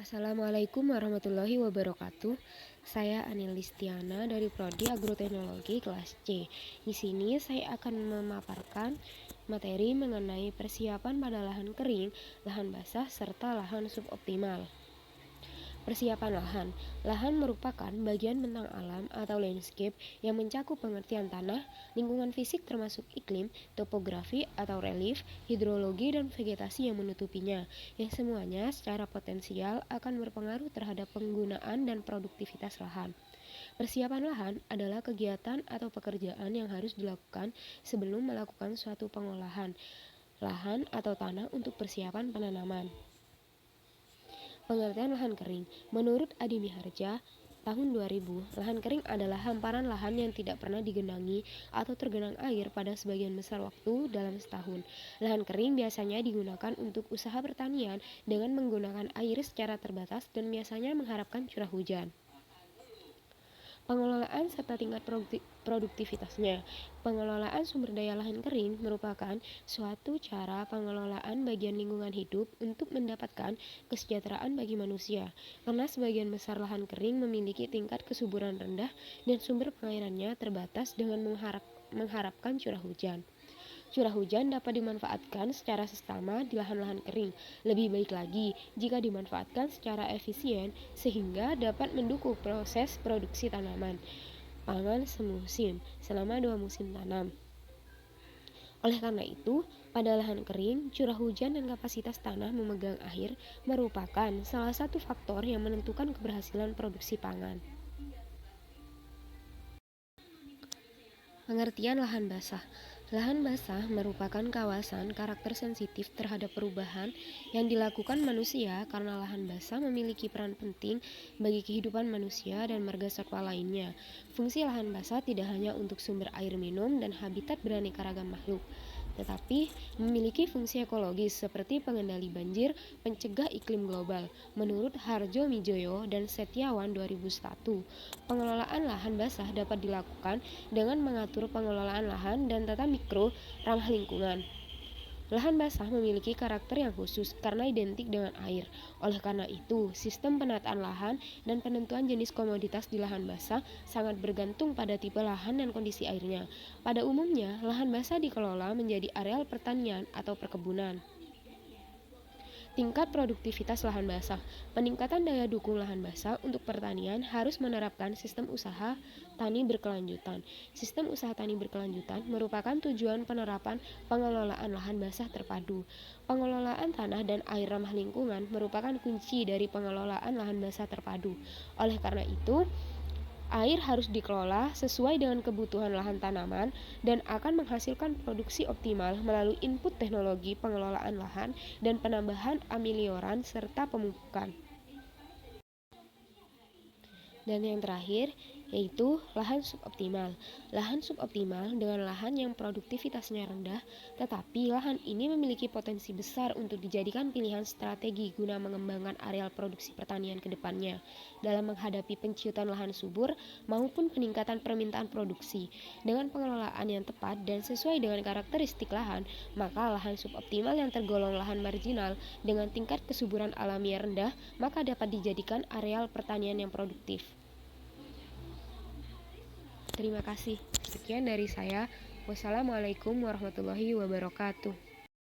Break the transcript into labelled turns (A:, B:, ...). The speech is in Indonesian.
A: Assalamualaikum warahmatullahi wabarakatuh. Saya Anil Listiana dari Prodi Agroteknologi kelas C. Di sini saya akan memaparkan materi mengenai persiapan pada lahan kering, lahan basah, serta lahan suboptimal. Persiapan lahan. Lahan merupakan bagian bentang alam atau landscape yang mencakup pengertian tanah, lingkungan fisik termasuk iklim, topografi atau relief, hidrologi, dan vegetasi yang menutupinya, yang semuanya secara potensial akan berpengaruh terhadap penggunaan dan produktivitas lahan. Persiapan lahan adalah kegiatan atau pekerjaan yang harus dilakukan sebelum melakukan suatu pengolahan lahan atau tanah untuk persiapan penanaman. Pengertian lahan kering. Menurut Adi Miharja, tahun 2000, lahan kering adalah hamparan lahan yang tidak pernah digenangi atau tergenang air pada sebagian besar waktu dalam setahun. Lahan kering biasanya digunakan untuk usaha pertanian dengan menggunakan air secara terbatas dan biasanya mengharapkan curah hujan. Pengelolaan serta tingkat produktivitasnya. Pengelolaan sumber daya lahan kering merupakan suatu cara pengelolaan bagian lingkungan hidup untuk mendapatkan kesejahteraan bagi manusia, karena sebagian besar lahan kering memiliki tingkat kesuburan rendah dan sumber pengairannya terbatas dengan mengharapkan curah hujan. Curah hujan dapat dimanfaatkan secara seksama di lahan-lahan kering. Lebih baik lagi jika dimanfaatkan secara efisien sehingga dapat mendukung proses produksi tanaman pangan semusim selama 2 musim tanam. Oleh karena itu, pada lahan kering, curah hujan dan kapasitas tanah memegang air merupakan salah satu faktor yang menentukan keberhasilan produksi pangan. Pengertian lahan basah. Lahan basah merupakan kawasan karakter sensitif terhadap perubahan yang dilakukan manusia karena lahan basah memiliki peran penting bagi kehidupan manusia dan marga satwa lainnya. Fungsi lahan basah tidak hanya untuk sumber air minum dan habitat beraneka ragam makhluk, tetapi memiliki fungsi ekologis seperti pengendali banjir, pencegah iklim global. Menurut Harjo Mijoyo dan Setiawan 2001, pengelolaan lahan basah dapat dilakukan dengan mengatur pengelolaan lahan dan tata mikro ramah lingkungan. Lahan basah memiliki karakter yang khusus karena identik dengan air. Oleh karena itu, sistem penataan lahan dan penentuan jenis komoditas di lahan basah sangat bergantung pada tipe lahan dan kondisi airnya. Pada umumnya, lahan basah dikelola menjadi areal pertanian atau perkebunan. Tingkat produktivitas lahan basah. Peningkatan daya dukung lahan basah untuk pertanian harus menerapkan sistem usaha tani berkelanjutan. Sistem usaha tani berkelanjutan merupakan tujuan penerapan pengelolaan lahan basah terpadu. Pengelolaan tanah dan air ramah lingkungan merupakan kunci dari pengelolaan lahan basah terpadu. Oleh karena itu, air harus dikelola sesuai dengan kebutuhan lahan tanaman dan akan menghasilkan produksi optimal melalui input teknologi pengelolaan lahan dan penambahan amelioran serta pemupukan. Dan yang terakhir, yaitu lahan suboptimal. Lahan suboptimal dengan lahan yang produktivitasnya rendah, tetapi lahan ini memiliki potensi besar untuk dijadikan pilihan strategi guna mengembangkan areal produksi pertanian ke depannya dalam menghadapi penciutan lahan subur maupun peningkatan permintaan produksi. Dengan pengelolaan yang tepat dan sesuai dengan karakteristik lahan, maka lahan suboptimal yang tergolong lahan marginal dengan tingkat kesuburan alami rendah, maka dapat dijadikan areal pertanian yang produktif. Terima kasih. Sekian dari saya. Wassalamualaikum warahmatullahi wabarakatuh.